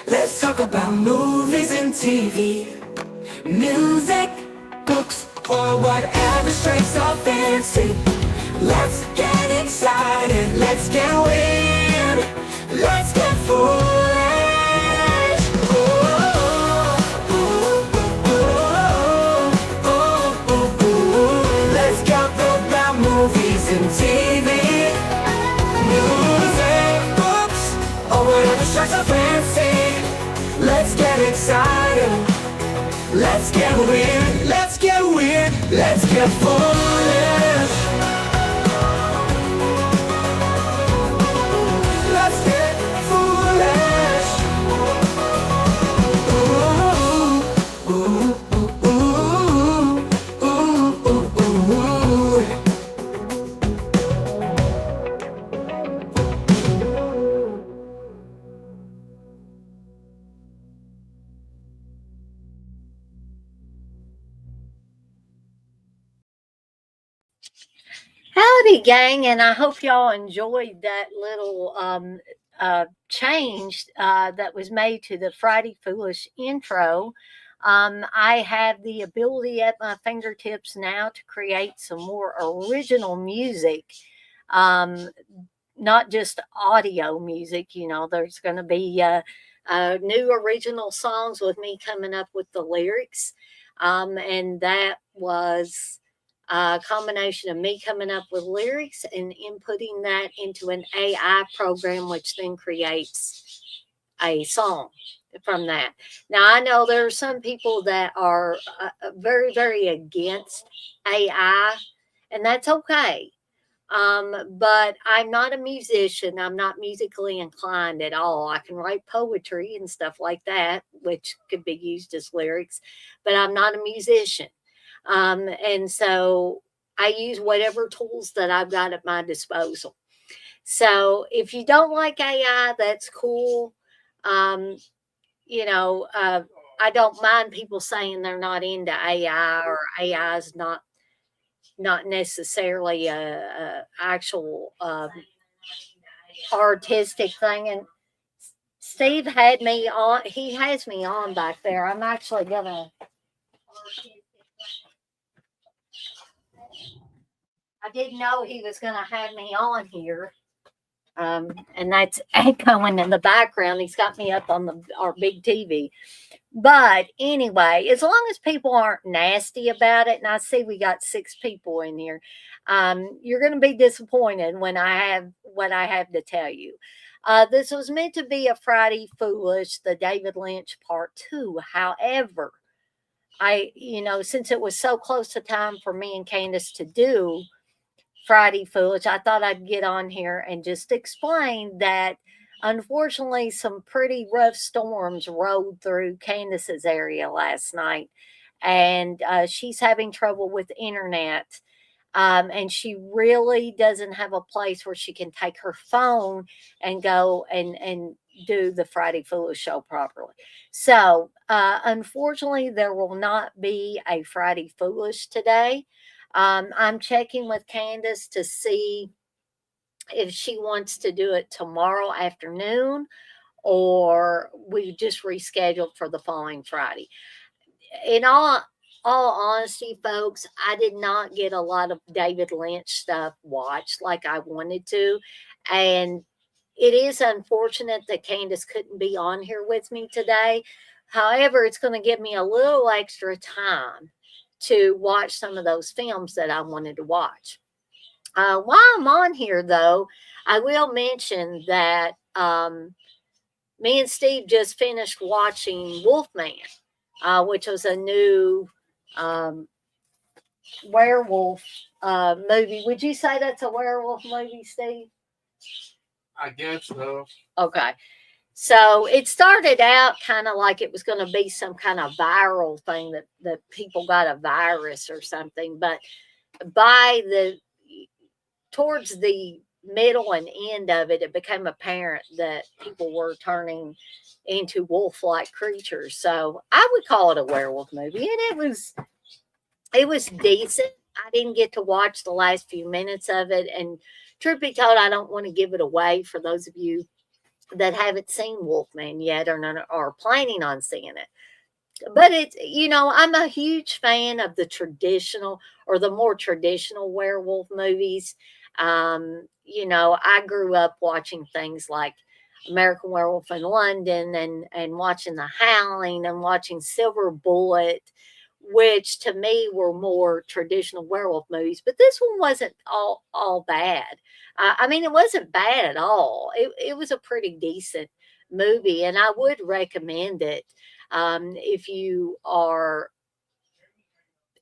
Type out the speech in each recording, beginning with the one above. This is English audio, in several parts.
Let's talk about movies and TV, music, books, or whatever strikes our fancy. Let's get excited, let's get weird, let's get foolish. Let's talk about movies and TV, music, books, or whatever strikes our fancy. Let's get excited, let's get weird, let's get weird, let's get foolish. Let's get foolish. Ooh, ooh, ooh, ooh, ooh, ooh. Howdy, gang, and I hope y'all enjoyed that little change that was made to the Friday Foolish intro. I have the ability at my fingertips now to create some more original music, um, not just audio music. There's going to be new original songs with me coming up with the lyrics, and that was a combination of me coming up with lyrics and inputting that into an AI program, which then creates a song from that. Now, I know there are some people that are very, very against AI, and that's okay. But I'm not a musician. I'm not musically inclined at all. I can write poetry and stuff like that, which could be used as lyrics, but I'm not a musician. And so I use whatever tools that I've got at my disposal. So if you don't like AI, that's cool. Um, you know, uh, I don't mind people saying they're not into AI or AI is not necessarily a actual artistic thing. And Steve had me on. He has me on back there. I'm actually gonna. I didn't know he was gonna have me on here. And that's echoing in the background. He's got me up on our big TV. But anyway, as long as people aren't nasty about it, and I see we got 6 people in here, you're going to be disappointed when I have what I have to tell you. This was meant to be a Friday Foolish, the David Lynch part 2. However, since it was so close to time for me and Candice to do Friday Foolish, I thought I'd get on here and just explain that unfortunately some pretty rough storms rolled through Candace's area last night, and she's having trouble with internet. And she really doesn't have a place where she can take her phone and go and do the Friday Foolish show properly. So, unfortunately, there will not be a Friday Foolish today. I'm checking with Candace to see if she wants to do it tomorrow afternoon or we just rescheduled for the following Friday. In all honesty, folks, I did not get a lot of David Lynch stuff watched like I wanted to. And it is unfortunate that Candace couldn't be on here with me today. However, it's going to give me a little extra time to watch some of those films that I wanted to watch. While I'm on here, though, I will mention that me and Steve just finished watching Wolfman, which was a new um, werewolf movie. Would you say that's a werewolf movie, Steve? I guess so. Okay. So it started out kind of like it was going to be some kind of viral thing that people got a virus or something. But by towards the middle and end of it, it became apparent that people were turning into wolf-like creatures. So I would call it a werewolf movie, and it was decent. I didn't get to watch the last few minutes of it, and truth be told, I don't want to give it away for those of you that haven't seen Wolfman yet or are planning on seeing it. But it's, I'm a huge fan of the traditional or the more traditional werewolf movies. I grew up watching things like American Werewolf in London and watching The Howling and watching Silver Bullet, which to me were more traditional werewolf movies. But this one wasn't all bad. I mean, it wasn't bad at all. It was a pretty decent movie, and I would recommend it if you are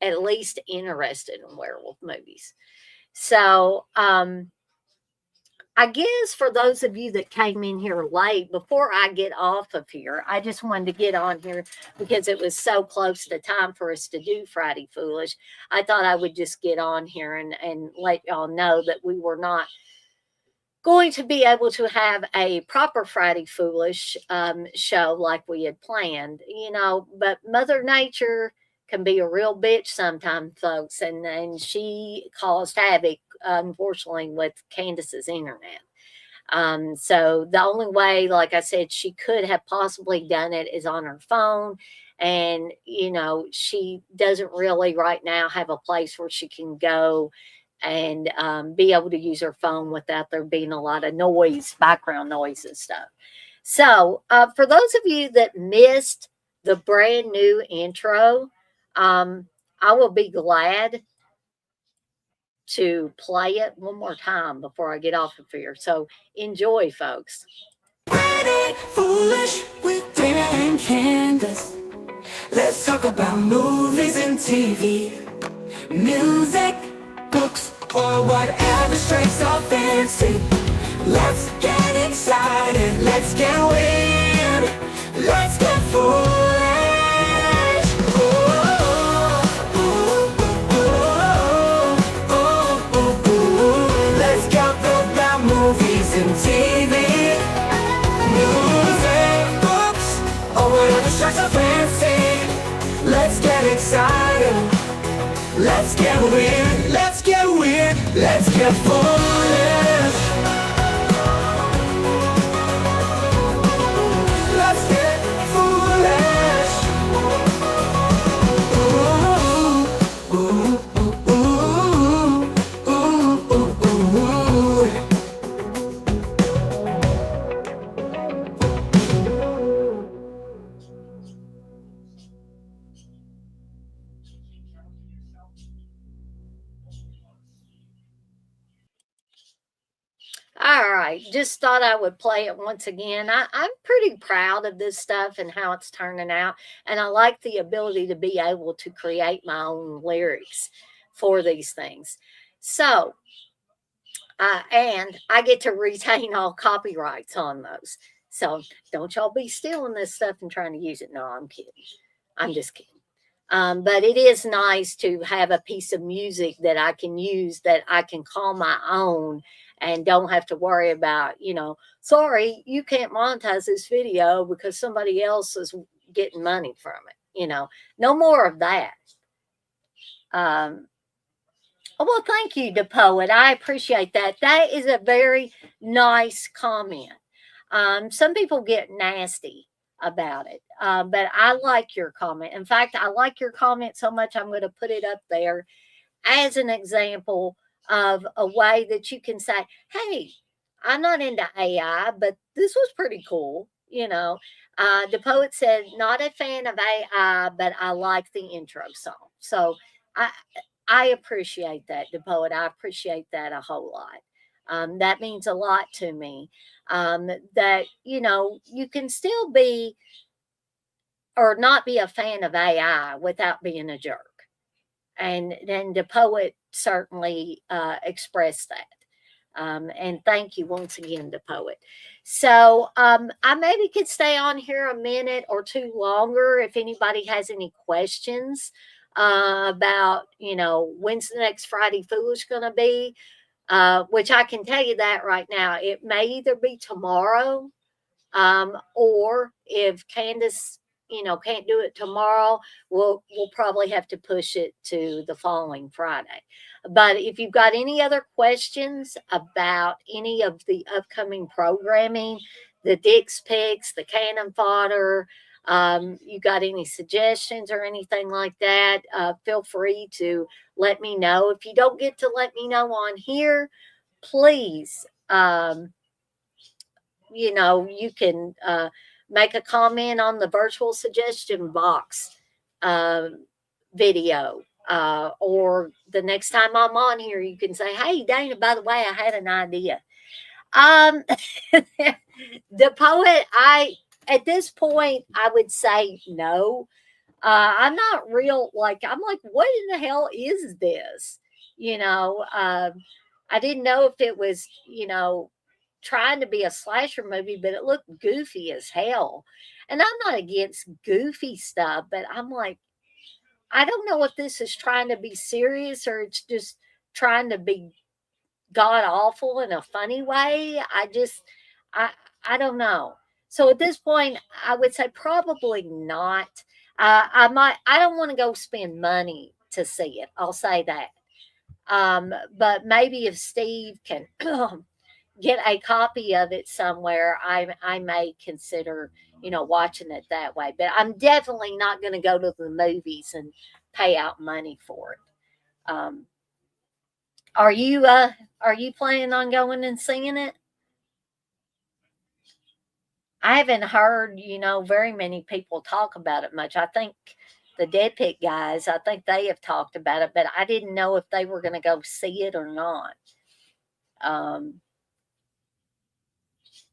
at least interested in werewolf movies. So, I guess for those of you that came in here late, before I get off of here, I just wanted to get on here because it was so close to time for us to do Friday Foolish. I thought I would just get on here and let y'all know that we were not going to be able to have a proper Friday Foolish show like we had planned, but Mother Nature can be a real bitch sometimes, folks, and she caused havoc, unfortunately, with Candice's internet. So the only way, like I said, she could have possibly done it is on her phone. And, she doesn't really right now have a place where she can go and be able to use her phone without there being a lot of noise, background noise and stuff. So for those of you that missed the brand new intro, I will be glad to play it one more time before I get off of here. So enjoy, folks. Friday Foolish with Dana and Candace. Let's talk about movies and TV, music, books, or whatever strikes our fancy. Let's get excited, let's get weird, let's get foolish. Let's talk about movies and TV, music, books, or whatever strikes our fancy. Let's get excited, let's get weird, let's get weird, let's get foolish. Let's get foolish. Ooh, ooh, ooh, ooh, ooh, ooh, ooh. All right, just thought I would play it once again. I'm pretty proud of this stuff and how it's turning out. And I like the ability to be able to create my own lyrics for these things. So, and I get to retain all copyrights on those. So don't y'all be stealing this stuff and trying to use it. No, I'm kidding. I'm just kidding. But it is nice to have a piece of music that I can use that I can call my own and don't have to worry about, sorry, you can't monetize this video because somebody else is getting money from it. No more of that. Well, thank you, the poet. I appreciate that. That is a very nice comment. Some people get nasty about it, but I like your comment. In fact, I like your comment so much, I'm going to put it up there as an example of a way that you can say, hey, I'm not into AI, but this was pretty cool. The poet said, not a fan of AI, but I like the intro song. So I appreciate that, the poet. I appreciate that a whole lot. That means a lot to me. That, you can still be or not be a fan of AI without being a jerk. And then the poet certainly expressed that. And thank you once again, the poet. So I maybe could stay on here a minute or two longer if anybody has any questions about, when's the next Friday Foolish going to be, which I can tell you that right now. It may either be tomorrow or if Candice, can't do it tomorrow, we'll probably have to push it to the following Friday. But if you've got any other questions about any of the upcoming programming the Dick's Picks, the cannon fodder. You got any suggestions or anything like that? Feel free to let me know. If you don't get to let me know on here, please, you can make a comment on the virtual suggestion box video. Or the next time I'm on here, you can say, "Hey, Dana, by the way, I had an idea." Um, the poet, at this point, I would say no. I'm not real, I'm like, what in the hell is this? I didn't know if it was, trying to be a slasher movie, but it looked goofy as hell. And I'm not against goofy stuff, but I'm like, I don't know if this is trying to be serious or it's just trying to be god awful in a funny way. I I don't know. So at this point, I would say probably not. I don't want to go spend money to see it. I'll say that. But maybe if Steve can get a copy of it somewhere, I may consider watching it that way. But I'm definitely not going to go to the movies and pay out money for it. Um, are you planning on going and seeing it? I haven't heard, very many people talk about it much. I think the Dead Pit guys, I think they have talked about it, but I didn't know if they were going to go see it or not. Um,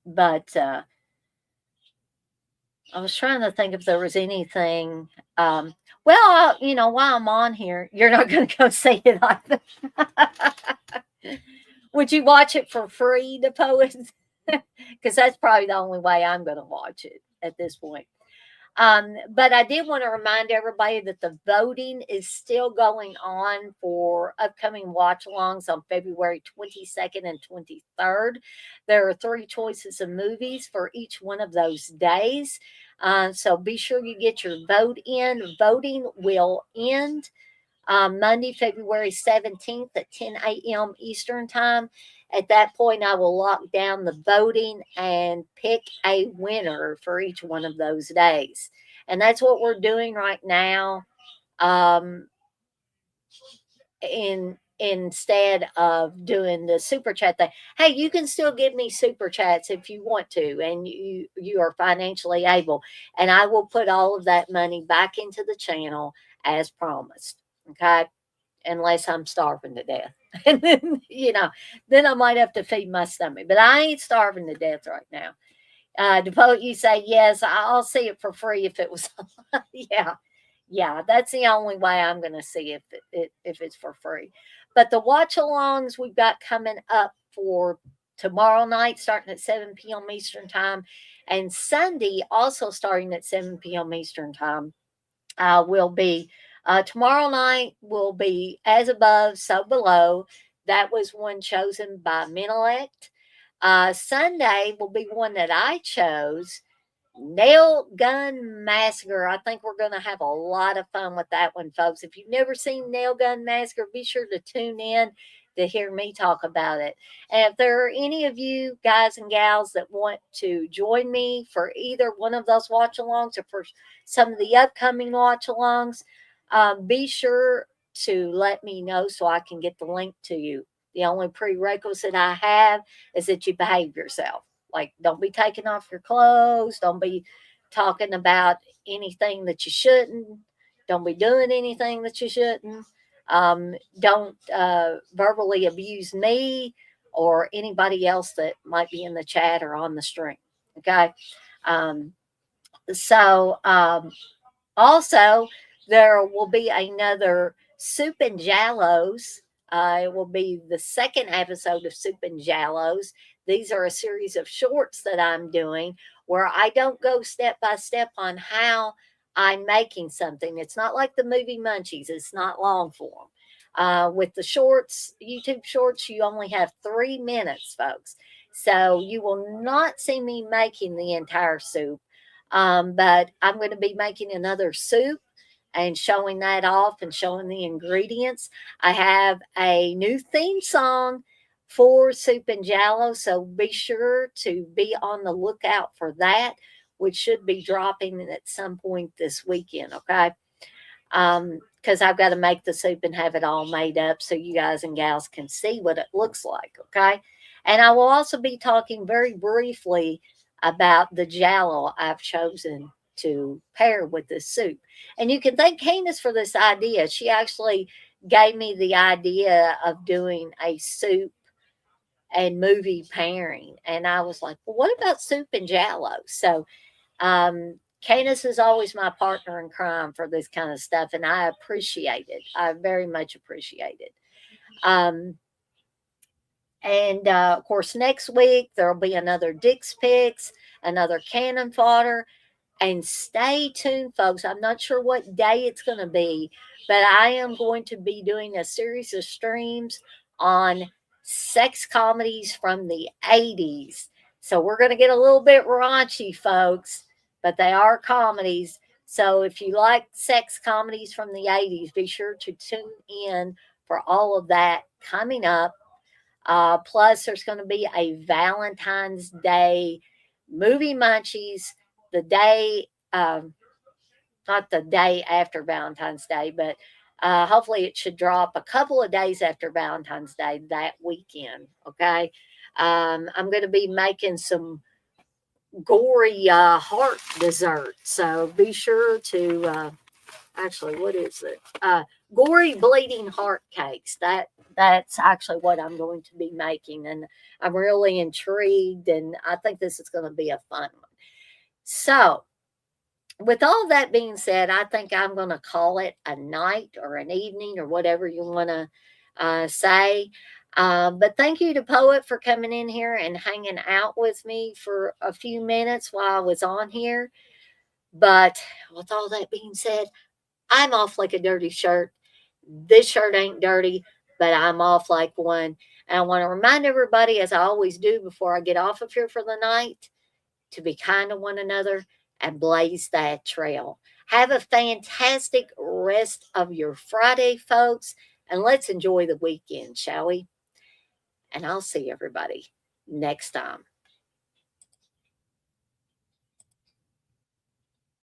but I was trying to think if there was anything. Well, while I'm on here, you're not going to go see it either. Would you watch it for free, the poets? Because that's probably the only way I'm going to watch it at this point. But I did want to remind everybody that the voting is still going on for upcoming watch alongs on February 22nd and 23rd. There are 3 choices of movies for each one of those days. So be sure you get your vote in. Voting will end Monday, February 17th at 10 a.m. Eastern Time. At that point, I will lock down the voting and pick a winner for each one of those days. And that's what we're doing right now. Instead of doing the super chat thing. Hey, you can still give me super chats if you want to, and you are financially able, and I will put all of that money back into the channel as promised. Okay, unless I'm starving to death. And then I might have to feed my stomach. But I ain't starving to death right now. DePote, you say yes, I'll see it for free if it was. Yeah, that's the only way I'm going to see if it's for free. But the watch alongs we've got coming up for tomorrow night, starting at 7 p.m. Eastern Time, and Sunday also starting at 7 p.m. Eastern Time, will be tomorrow night will be As Above, So Below. That was one chosen by Menelect. Sunday will be one that I chose, Nail Gun Massacre. I think we're going to have a lot of fun with that one, folks. If you've never seen Nail Gun Massacre, be sure to tune in to hear me talk about it. And if there are any of you guys and gals that want to join me for either one of those watch alongs or for some of the upcoming watch alongs, be sure to let me know so I can get the link to you. The only prerequisite I have is that you behave yourself. Like, don't be taking off your clothes. Don't be talking about anything that you shouldn't. Don't be doing anything that you shouldn't. Don't verbally abuse me or anybody else that might be in the chat or on the stream. Okay. So also, there will be another Soup and Jallos. It will be the second episode of Soup and Jallos. These are a series of shorts that I'm doing where I don't go step by step on how I'm making something. It's not like the movie Munchies, it's not long form. With the shorts, YouTube shorts, you only have 3 minutes, folks. So you will not see me making the entire soup. But I'm going to be making another soup and showing that off and showing the ingredients. I have a new theme song for soup and Jello. So be sure to be on the lookout for that, which should be dropping at some point this weekend. Okay. Because I've got to make the soup and have it all made up so you guys and gals can see what it looks like. Okay. And I will also be talking very briefly about the Jello I've chosen to pair with this soup. And you can thank Candice for this idea. She actually gave me the idea of doing a soup and movie pairing. And I was like, well, what about soup and Jello? So Candace is always my partner in crime for this kind of stuff, and I appreciate it. I very much appreciate it. And of course, next week there'll be another Dick's Picks, another Cannon Fodder, and stay tuned, folks. I'm not sure what day it's going to be, but I am going to be doing a series of streams on sex comedies from the 80s. So we're going to get a little bit raunchy, folks, but they are comedies. So if you like sex comedies from the 80s, be sure to tune in for all of that coming up. Plus, there's going to be a Valentine's Day movie munchies the day, not the day after Valentine's Day, but hopefully it should drop a couple of days after Valentine's Day that weekend. Okay. I'm going to be making some gory heart dessert. So be sure to, actually, what is it? Gory bleeding heart cakes. That's actually what I'm going to be making, and I'm really intrigued, and I think this is going to be a fun one. So, with all that being said, I think I'm going to call it a night or an evening or whatever you want to say. But thank you to Poet for coming in here and hanging out with me for a few minutes while I was on here. But with all that being said, I'm off like a dirty shirt. This shirt ain't dirty, but I'm off like one. And I want to remind everybody, as I always do before I get off of here for the night, to be kind to one another and blaze that trail. Have a fantastic rest of your Friday, folks, and let's enjoy the weekend, shall we? And I'll see everybody next time.